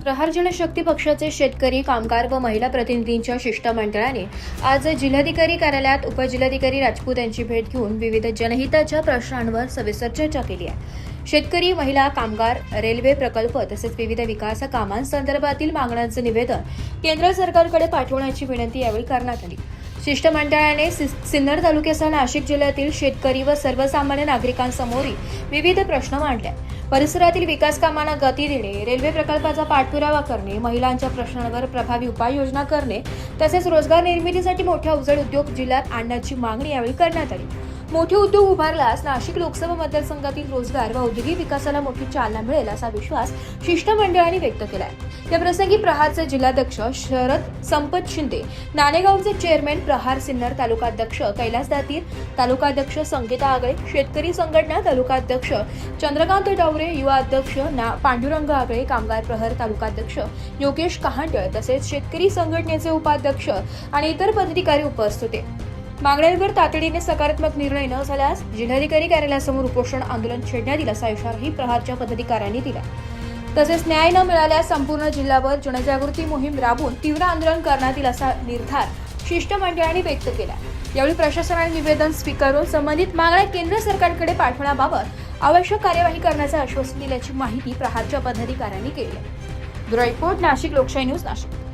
प्रहार जनशक्ती पक्षाचे शेतकरी, कामगार व महिला प्रतिनिधींच्या शिष्टमंडळाने आज जिल्हाधिकारी कार्यालयात उपजिल्हाधिकारी राजपूत यांची भेट घेऊन विविध जनहिताच्या प्रश्नांवर सविस्तर चर्चा केली आहे। शेतकरी, महिला, कामगार, रेल्वे प्रकल्प तसेच विविध विकास कामांसंदर्भातील मागण्यांचे निवेदन केंद्र सरकारकडे पाठवण्याची विनंती यावेळी करण्यात आली। शिष्टमंडळाने सिन्नर तालुक्यासह नाशिक जिल्ह्यातील शेतकरी व सर्वसामान्य नागरिकांसमोर विविध प्रश्न मांडले। परिसरातील विकास कामांना गती देणे, रेल्वे प्रकल्पाचा पाठपुरावा करणे, महिलांच्या प्रश्नांवर प्रभावी उपाययोजना करणे तसेच रोजगार निर्मितीसाठी मोठे अवजड उद्योग जिल्ह्यात आणण्याची मागणी यावेळी करण्यात आली। मोठे उद्योग उभारल्यास नाशिक लोकसभा मतदारसंघातील रोजगार व औद्योगिक विकासाला मोठी चालना मिळेल असा विश्वास शिष्टमंडळाने व्यक्त केला आहे। या प्रसंगी प्रहारचे जिल्हाध्यक्ष शरद संपत शिंदे, नाणेगावचे चेअरमॅन प्रहार सिन्नर तालुकाध्यक्ष कैलास दातीर, तालुकाध्यक्ष संगीता आगळे, शेतकरी संघटना तालुकाध्यक्ष चंद्रकांत डावरे, युवा अध्यक्ष पांडुरंग आगळे, कामगार प्रहार तालुकाध्यक्ष योगेश कहांटळ तसेच शेतकरी संघटनेचे उपाध्यक्ष आणि इतर पदाधिकारी उपस्थित होते। मागण्यांवर तातडीने सकारात्मक निर्णय न झाल्यास जिल्हाधिकारी कार्यालयासमोर उपोषण आंदोलन छेडण्यात येईल असा इशाराही प्रहारच्या पदाधिकाऱ्यांनी दिला। तसेच न्याय न मिळाल्यास संपूर्ण जिल्हाभर जनजागृती मोहीम राबवून तीव्र आंदोलन करण्यात येईल असा निर्धार शिष्टमंडळाने व्यक्त केला। यावेळी प्रशासनाने निवेदन स्वीकारून संबंधित मागण्या केंद्र सरकारकडे पाठवण्याबाबत आवश्यक कार्यवाही करण्याचे आश्वासन दिल्याची माहिती प्रहारच्या पदाधिकाऱ्यांनी केली आहे। ब्युरो रिपोर्ट, नाशिक लोकशाही न्यूज, नाशिक।